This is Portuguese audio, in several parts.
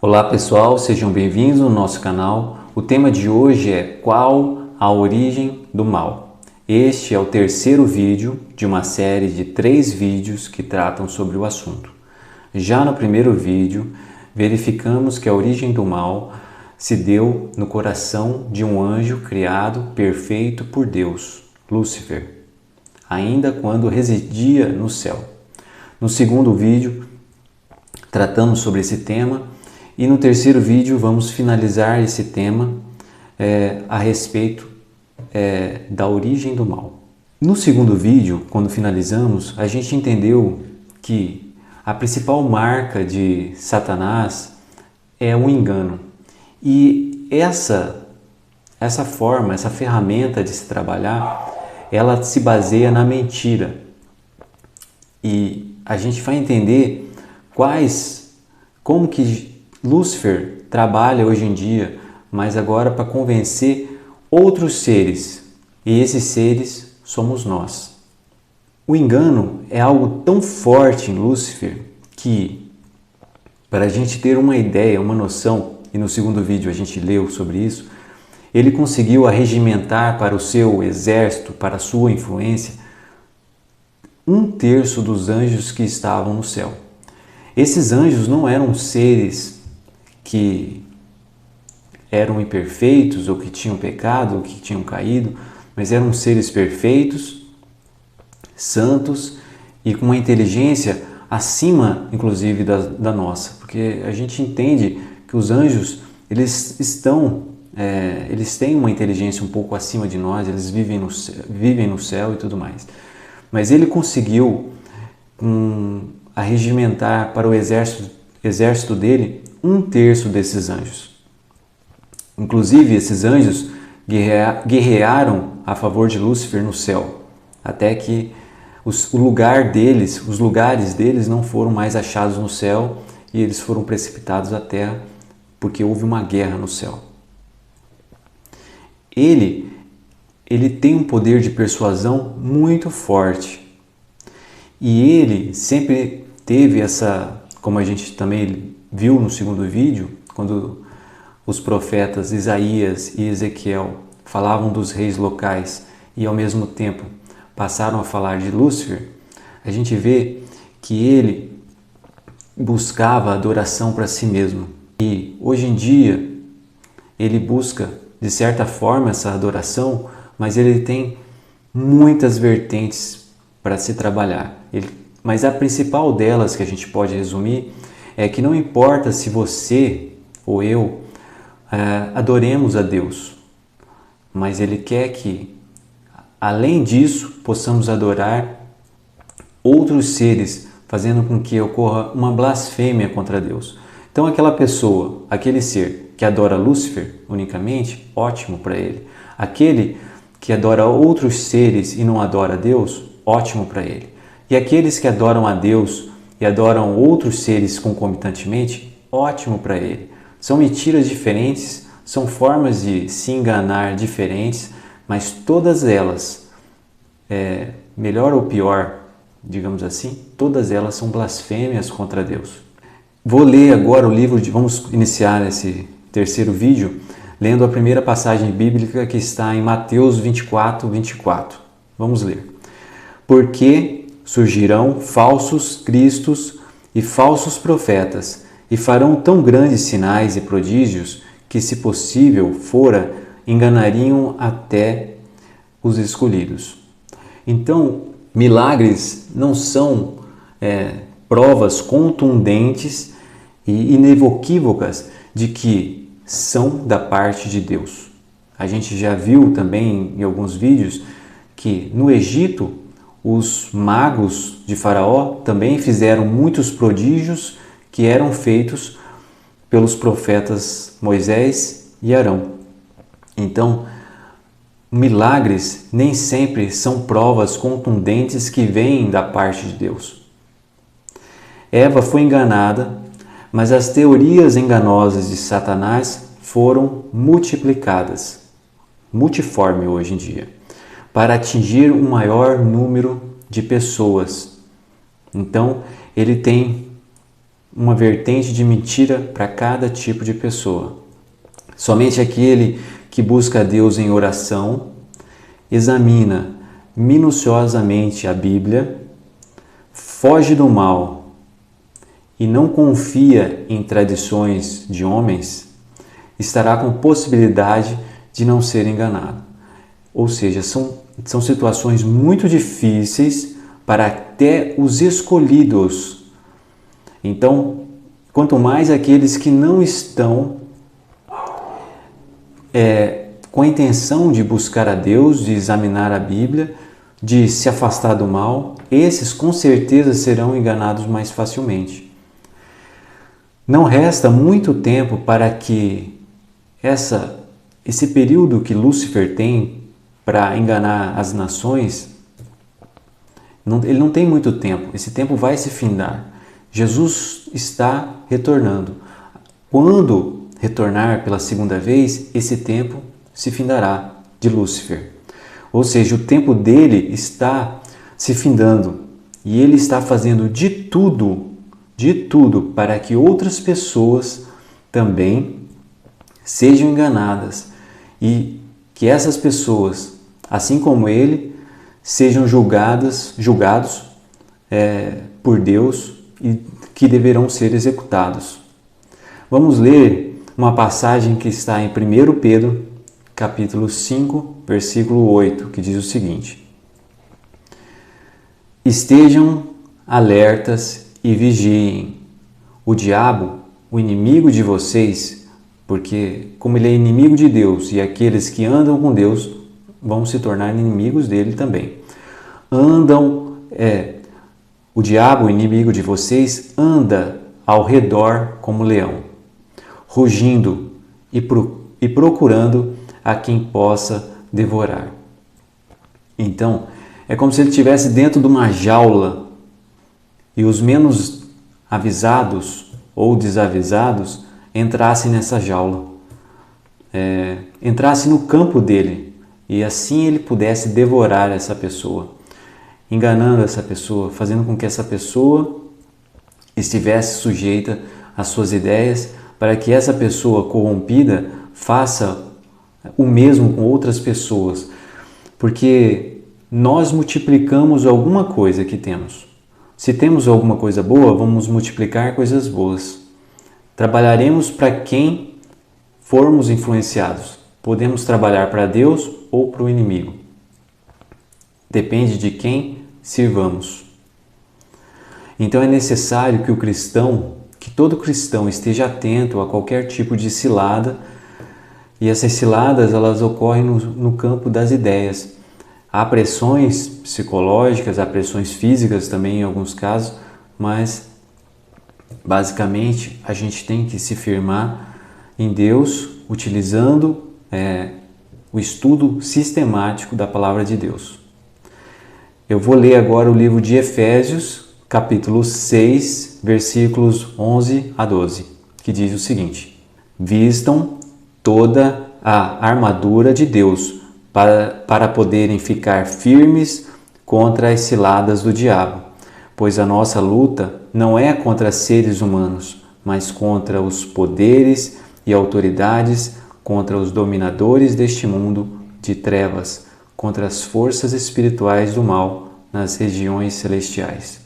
Olá pessoal, sejam bem-vindos no nosso canal. O tema de hoje é qual a origem do mal? Este é o terceiro vídeo de uma série de 3 vídeos que tratam sobre o assunto. Já no primeiro vídeo, verificamos que a origem do mal se deu no coração de um anjo criado perfeito por Deus, Lúcifer, ainda quando residia no céu. No segundo vídeo, tratamos sobre esse tema e no terceiro vídeo vamos finalizar esse tema a respeito da origem do mal. No segundo vídeo, quando finalizamos, a gente entendeu que a principal marca de Satanás é o engano. E essa forma, essa ferramenta de se trabalhar, ela se baseia na mentira. E a gente vai entender como que Lúcifer trabalha hoje em dia, mas agora para convencer outros seres. E esses seres somos nós. O engano é algo tão forte em Lúcifer que, para a gente ter uma ideia, uma noção, e no segundo vídeo a gente leu sobre isso, ele conseguiu arregimentar para o seu exército, para a sua influência, 1/3 dos anjos que estavam no céu. Esses anjos não eram seres que eram imperfeitos, ou que tinham pecado, ou que tinham caído, mas eram seres perfeitos, santos e com uma inteligência acima, inclusive, da nossa. Porque a gente entende que os anjos, eles têm uma inteligência um pouco acima de nós, eles vivem no céu e tudo mais. Mas ele conseguiu arregimentar para o exército dele 1/3 desses anjos. Inclusive, esses anjos guerrearam a favor de Lúcifer no céu, até que os lugares deles não foram mais achados no céu e eles foram precipitados à terra porque houve uma guerra no céu. Ele tem um poder de persuasão muito forte e ele sempre teve como a gente também viu no segundo vídeo, quando os profetas Isaías e Ezequiel falavam dos reis locais e ao mesmo tempo passaram a falar de Lúcifer, a gente vê que ele buscava adoração para si mesmo. E hoje em dia ele busca, de certa forma, essa adoração, mas ele tem muitas vertentes para se trabalhar. Mas a principal delas, que a gente pode resumir, é que não importa se você ou eu adoremos a Deus, mas Ele quer que, além disso, possamos adorar outros seres, fazendo com que ocorra uma blasfêmia contra Deus. Então aquele ser que adora Lúcifer unicamente, ótimo para ele. Aquele que adora outros seres e não adora a Deus, ótimo para ele. E aqueles que adoram a Deus e adoram outros seres concomitantemente, ótimo para ele. São mentiras diferentes, são formas de se enganar diferentes, mas todas elas, melhor ou pior, digamos assim, todas elas são blasfêmias contra Deus. Vou ler agora vamos iniciar esse terceiro vídeo lendo a primeira passagem bíblica que está em Mateus 24:24. Vamos ler. Porque surgirão falsos cristos e falsos profetas, e farão tão grandes sinais e prodígios que, se possível fora, enganariam até os escolhidos. Então, milagres não são provas contundentes e inequívocas de que são da parte de Deus. A gente já viu também em alguns vídeos que no Egito os magos de Faraó também fizeram muitos prodígios que eram feitos pelos profetas Moisés e Arão. Então, milagres nem sempre são provas contundentes que vêm da parte de Deus. Eva foi enganada, mas as teorias enganosas de Satanás foram multiplicadas, multiforme hoje em dia, para atingir um maior número de pessoas. Então, ele tem uma vertente de mentira para cada tipo de pessoa. Somente aquele que busca a Deus em oração, examina minuciosamente a Bíblia, foge do mal e não confia em tradições de homens, estará com possibilidade de não ser enganado. Ou seja, são situações muito difíceis para até os escolhidos. Então, quanto mais aqueles que não estão com a intenção de buscar a Deus, de examinar a Bíblia, de se afastar do mal, esses com certeza serão enganados mais facilmente. Não resta muito tempo para que esse período que Lúcifer tem para enganar as nações, ele não tem muito tempo, esse tempo vai se findar. Jesus está retornando. Quando retornar pela segunda vez, esse tempo se findará de Lúcifer. Ou seja, o tempo dele está se findando e ele está fazendo de tudo para que outras pessoas também sejam enganadas e que essas pessoas, assim como ele, sejam julgados por Deus e que deverão ser executados. Vamos ler uma passagem que está em 1 Pedro, capítulo 5, versículo 8, que diz o seguinte: Estejam alertas e vigiem. O diabo, o inimigo de vocês, porque como ele é inimigo de Deus e aqueles que andam com Deus vão se tornar inimigos dele também. O diabo, o inimigo de vocês, anda ao redor como leão, rugindo e procurando a quem possa devorar. Então, é como se ele estivesse dentro de uma jaula e os menos avisados ou desavisados entrassem nessa jaula, entrassem no campo dele e assim ele pudesse devorar essa pessoa, enganando essa pessoa, fazendo com que essa pessoa estivesse sujeita às suas ideias, para que essa pessoa corrompida faça o mesmo com outras pessoas, porque nós multiplicamos alguma coisa que temos. Se temos alguma coisa boa, vamos multiplicar coisas boas. Trabalharemos para quem formos influenciados. Podemos trabalhar para Deus ou para o inimigo. Depende de quem sirvamos. Então é necessário que todo cristão esteja atento a qualquer tipo de cilada, e essas ciladas elas ocorrem no campo das ideias. Há pressões psicológicas, há pressões físicas também em alguns casos, mas basicamente a gente tem que se firmar em Deus utilizando o estudo sistemático da Palavra de Deus. Eu vou ler agora o livro de Efésios, capítulo 6, versículos 11 a 12, que diz o seguinte: Vistam toda a armadura de Deus para poderem ficar firmes contra as ciladas do diabo, pois a nossa luta não é contra seres humanos, mas contra os poderes e autoridades, contra os dominadores deste mundo de trevas, contra as forças espirituais do mal nas regiões celestiais.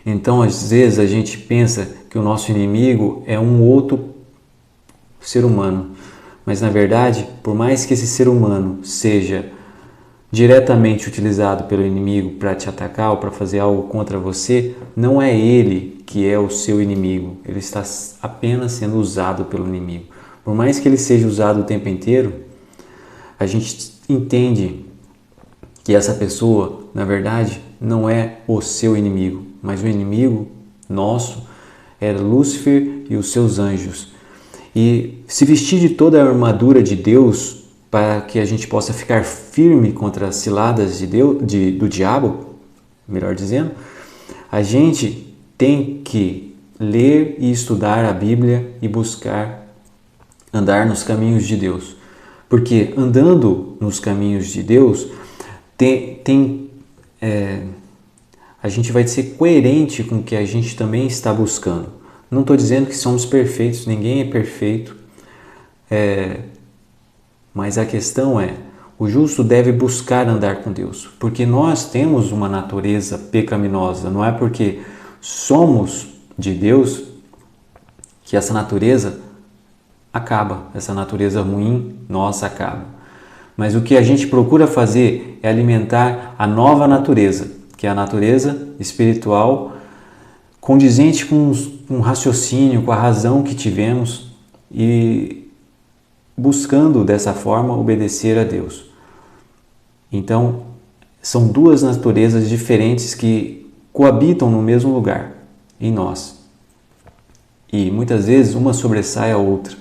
Então, às vezes, a gente pensa que o nosso inimigo é um outro ser humano, mas na verdade, por mais que esse ser humano seja diretamente utilizado pelo inimigo para te atacar ou para fazer algo contra você, não é ele que é o seu inimigo, ele está apenas sendo usado pelo inimigo. Por mais que ele seja usado o tempo inteiro, a gente entende que essa pessoa, na verdade, não é o seu inimigo, mas o inimigo nosso é Lúcifer e os seus anjos. E se vestir de toda a armadura de Deus para que a gente possa ficar firme contra as ciladas do diabo, melhor dizendo, a gente tem que ler e estudar a Bíblia e buscar andar nos caminhos de Deus. Porque andando nos caminhos de Deus, a gente vai ser coerente com o que a gente também está buscando. Não estou dizendo que somos perfeitos, ninguém é perfeito, mas a questão é, o justo deve buscar andar com Deus, porque nós temos uma natureza pecaminosa, não é porque somos de Deus que essa natureza acaba, essa natureza ruim nossa acaba. Mas o que a gente procura fazer é alimentar a nova natureza, que é a natureza espiritual, condizente com o raciocínio, com a razão que tivemos e buscando dessa forma obedecer a Deus. Então, são duas naturezas diferentes que coabitam no mesmo lugar, em nós. E muitas vezes uma sobressai a outra.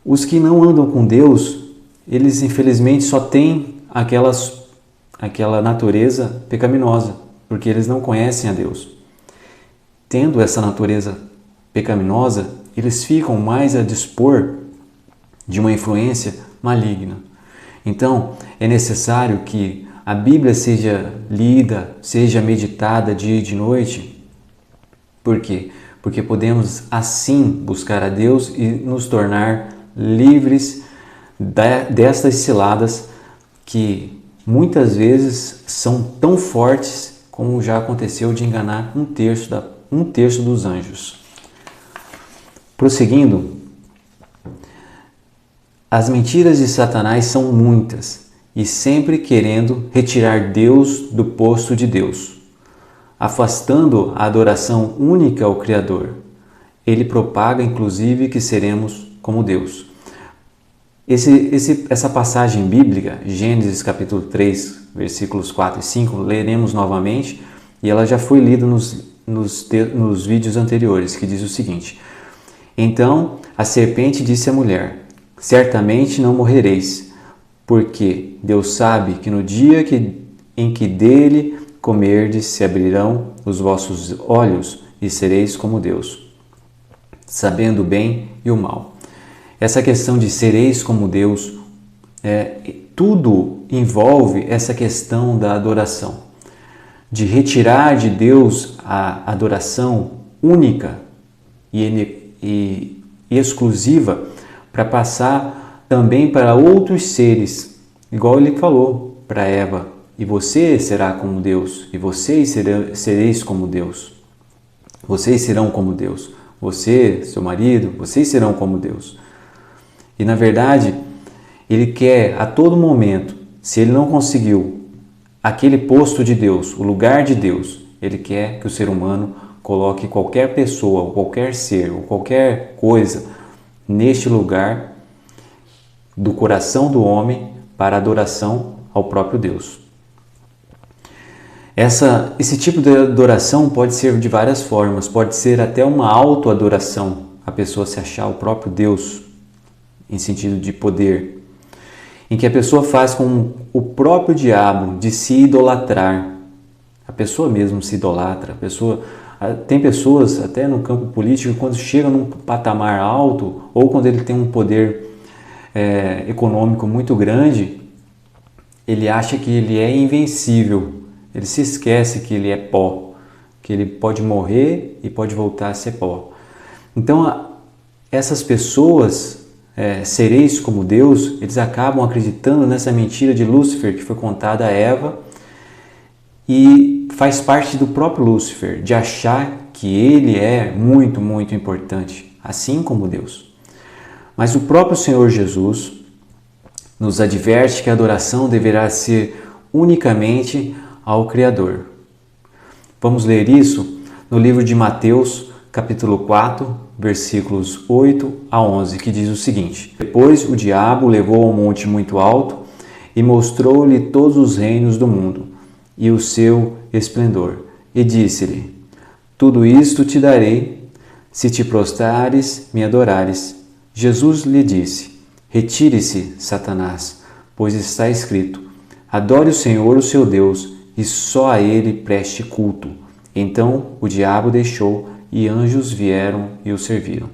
Os que não andam com Deus, eles infelizmente só têm aquela natureza pecaminosa, porque eles não conhecem a Deus. Tendo essa natureza pecaminosa, eles ficam mais a dispor de uma influência maligna. Então, é necessário que a Bíblia seja lida, seja meditada dia e de noite. Por quê? Porque podemos assim buscar a Deus e nos tornar livres destas ciladas que muitas vezes são tão fortes como já aconteceu de enganar um terço dos anjos. Prosseguindo, as mentiras de Satanás são muitas e sempre querendo retirar Deus do posto de Deus, afastando a adoração única ao Criador. Ele propaga, inclusive, que seremos como Deus. Essa passagem bíblica, Gênesis capítulo 3, versículos 4 e 5, leremos novamente e ela já foi lida nos vídeos anteriores, que diz o seguinte: Então a serpente disse à mulher: Certamente não morrereis, porque Deus sabe que no dia em que dele comerdes se abrirão os vossos olhos e sereis como Deus, sabendo o bem e o mal. Essa questão de sereis como Deus, tudo envolve essa questão da adoração, de retirar de Deus a adoração única e exclusiva para passar também para outros seres, igual ele falou para Eva: e você será como Deus, e vocês sereis como Deus, vocês serão como Deus, você, seu marido, vocês serão como Deus. E na verdade, ele quer a todo momento, se ele não conseguiu aquele posto de Deus, o lugar de Deus, ele quer que o ser humano coloque qualquer pessoa, ou qualquer ser, ou qualquer coisa neste lugar do coração do homem para adoração ao próprio Deus. Esse tipo de adoração pode ser de várias formas, pode ser até uma autoadoração, a pessoa se achar o próprio Deus, em sentido de poder, em que a pessoa faz com o próprio diabo de se idolatrar. A pessoa mesmo se idolatra. Tem pessoas, até no campo político, quando chega num patamar alto, ou quando ele tem um poder econômico muito grande, ele acha que ele é invencível. Ele se esquece que ele é pó, que ele pode morrer e pode voltar a ser pó. Então, essas pessoas, sereis como Deus, eles acabam acreditando nessa mentira de Lúcifer que foi contada a Eva, e faz parte do próprio Lúcifer, de achar que ele é muito, muito importante, assim como Deus. Mas o próprio Senhor Jesus nos adverte que a adoração deverá ser unicamente ao Criador. Vamos ler isso no livro de Mateus, capítulo 4, versículos 8 a 11, que diz o seguinte: Depois o diabo o levou a um monte muito alto e mostrou-lhe todos os reinos do mundo e o seu esplendor, e disse-lhe: Tudo isto te darei, se te prostrares, me adorares. Jesus lhe disse: Retire-se, Satanás, pois está escrito: Adore o Senhor, o seu Deus, e só a ele preste culto. Então o diabo deixou e anjos vieram e o serviram.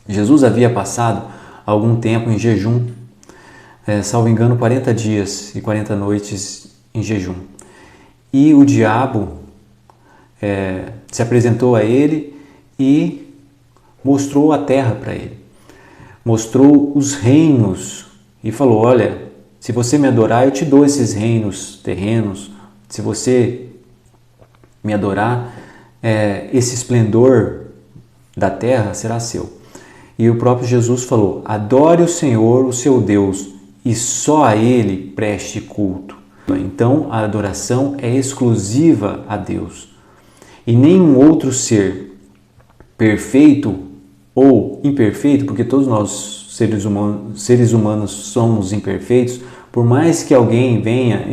Jesus havia passado algum tempo em jejum, salvo engano 40 dias e 40 noites em jejum. e o diabo se apresentou a ele e mostrou a terra para ele, mostrou os reinos e falou: olha, se você me adorar, eu te dou esses reinos terrenos. Se você me adorar, esse esplendor da terra será seu. E o próprio Jesus falou: adore o Senhor, o seu Deus, e só a Ele preste culto. Então a adoração é exclusiva a Deus. E nenhum outro ser perfeito ou imperfeito, porque todos nós seres humanos somos imperfeitos, por mais que alguém venha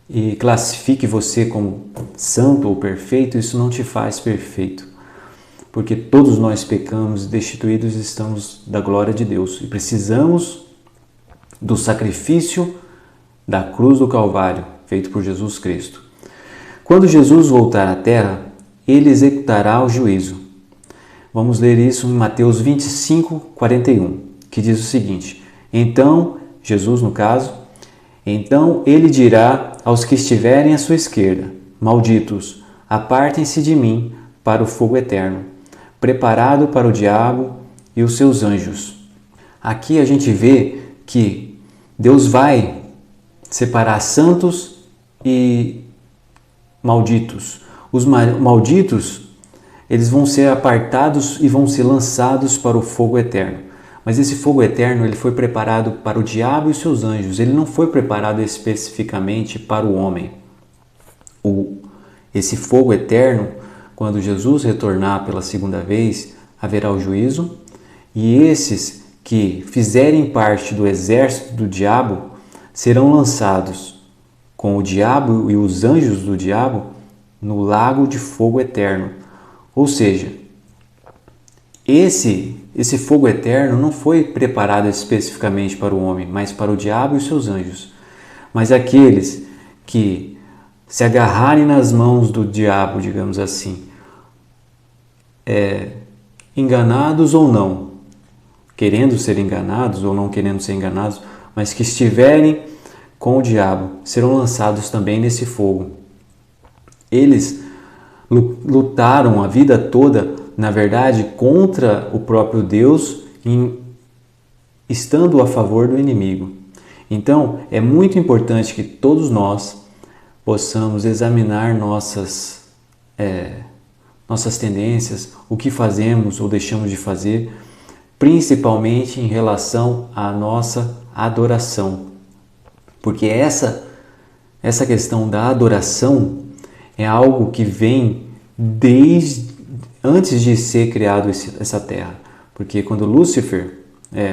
e classifique você como santo ou perfeito, isso não te faz perfeito, porque todos nós pecamos e destituídos estamos da glória de Deus e precisamos do sacrifício da cruz do Calvário, feito por Jesus Cristo. Quando Jesus voltar à terra, ele executará o juízo. Vamos ler isso em Mateus 25, 41, que diz o seguinte: então, Jesus no caso, então ele dirá aos que estiverem à sua esquerda: malditos, apartem-se de mim para o fogo eterno, preparado para o diabo e os seus anjos. Aqui a gente vê que Deus vai separar santos e malditos. Os malditos, eles vão ser apartados e vão ser lançados para o fogo eterno. Mas esse fogo eterno, ele foi preparado para o diabo e os seus anjos. Ele não foi preparado especificamente para o homem. Esse fogo eterno, quando Jesus retornar pela segunda vez, haverá o juízo, e esses que fizerem parte do exército do diabo serão lançados com o diabo e os anjos do diabo no lago de fogo eterno. Ou seja, esse fogo eterno não foi preparado especificamente para o homem, mas para o diabo e os seus anjos. Mas aqueles que se agarrarem nas mãos do diabo, digamos assim, enganados ou não, querendo ser enganados ou não querendo ser enganados, mas que estiverem com o diabo, serão lançados também nesse fogo. Eles lutaram a vida toda, na verdade, contra o próprio Deus, estando a favor do inimigo. Então, é muito importante que todos nós possamos examinar nossas tendências, o que fazemos ou deixamos de fazer, principalmente em relação à nossa adoração. Porque essa questão da adoração é algo que vem desde antes de ser criado essa terra. Porque quando Lúcifer,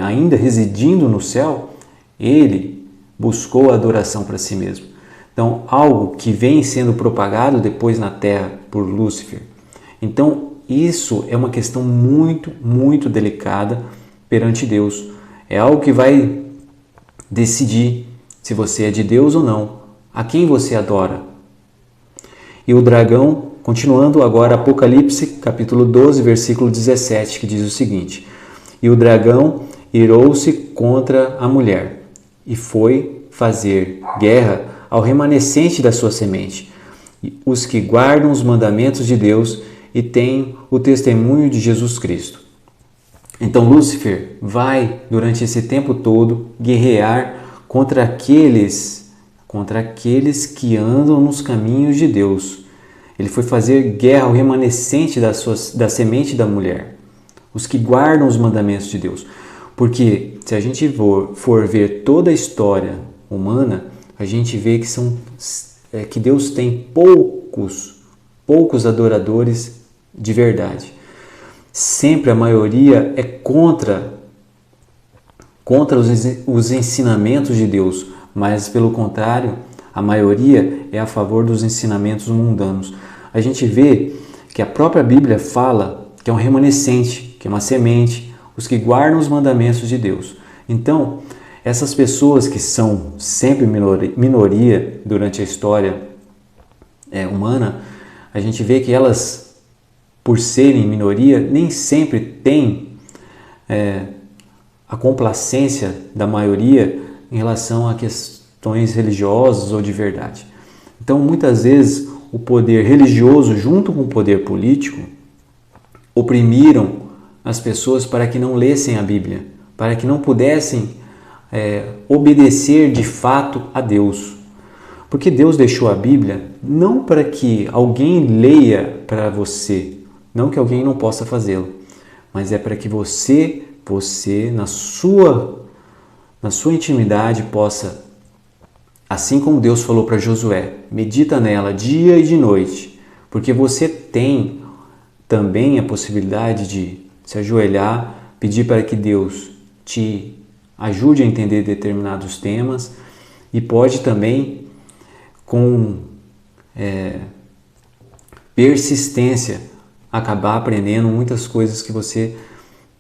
ainda residindo no céu, ele buscou a adoração para si mesmo. Então, algo que vem sendo propagado depois na terra por Lúcifer. Então, isso é uma questão muito, muito delicada perante Deus. É algo que vai decidir se você é de Deus ou não, a quem você adora. E o dragão, continuando agora, Apocalipse, capítulo 12, versículo 17, que diz o seguinte: e o dragão irou-se contra a mulher e foi fazer guerra ao remanescente da sua semente, os que guardam os mandamentos de Deus e têm o testemunho de Jesus Cristo. Então Lúcifer vai, durante esse tempo todo, guerrear contra aqueles que andam nos caminhos de Deus. Ele foi fazer guerra ao remanescente da semente da mulher, os que guardam os mandamentos de Deus. Porque se a gente for ver toda a história humana, a gente vê que Deus tem poucos adoradores de verdade. Sempre a maioria é contra os ensinamentos de Deus, mas pelo contrário, a maioria é a favor dos ensinamentos mundanos. A gente vê que a própria Bíblia fala que é um remanescente, que é uma semente, os que guardam os mandamentos de Deus. Então, essas pessoas que são sempre minoria durante a história humana, a gente vê que elas, por serem minoria, nem sempre têm a complacência da maioria em relação a questões religiosas ou de verdade. Então, muitas vezes, o poder religioso, junto com o poder político, oprimiram as pessoas para que não lessem a Bíblia, para que não pudessem obedecer de fato a Deus. Porque Deus deixou a Bíblia não para que alguém leia para você, não que alguém não possa fazê-lo, mas é para que você na sua intimidade possa, assim como Deus falou para Josué, medita nela dia e de noite, porque você tem também a possibilidade de se ajoelhar, pedir para que Deus te ajude a entender determinados temas e pode também, com persistência, acabar aprendendo muitas coisas que você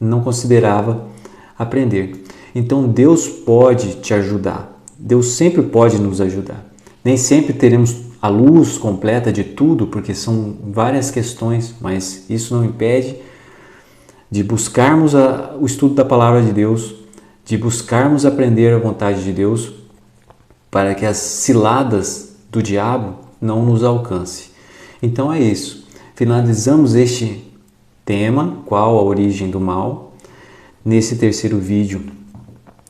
não considerava aprender. Então Deus pode te ajudar, Deus sempre pode nos ajudar. Nem sempre teremos a luz completa de tudo, porque são várias questões, mas isso não impede de buscarmos o estudo da Palavra de Deus, de buscarmos aprender a vontade de Deus, para que as ciladas do diabo não nos alcancem. Então é isso. Finalizamos este tema, qual a origem do mal. Nesse terceiro vídeo,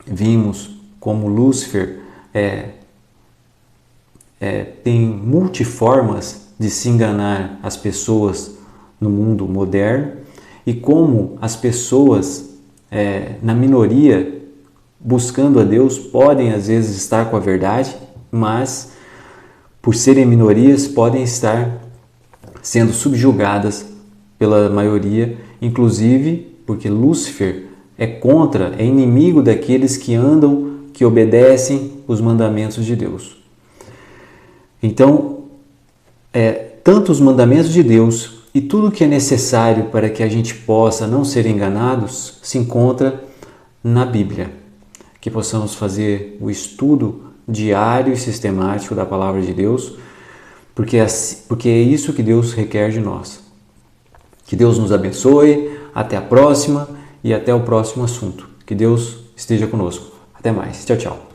vimos como Lúcifer tem multiformas de se enganar as pessoas no mundo moderno e como as pessoas na minoria, buscando a Deus, podem às vezes estar com a verdade, mas por serem minorias podem estar sendo subjugadas pela maioria, inclusive porque Lúcifer é inimigo daqueles que obedecem os mandamentos de Deus. Então, tanto os mandamentos de Deus e tudo que é necessário para que a gente possa não ser enganados se encontra na Bíblia. Que possamos fazer o estudo diário e sistemático da Palavra de Deus, porque é isso que Deus requer de nós. Que Deus nos abençoe, até a próxima e até o próximo assunto. Que Deus esteja conosco. Até mais. Tchau, tchau.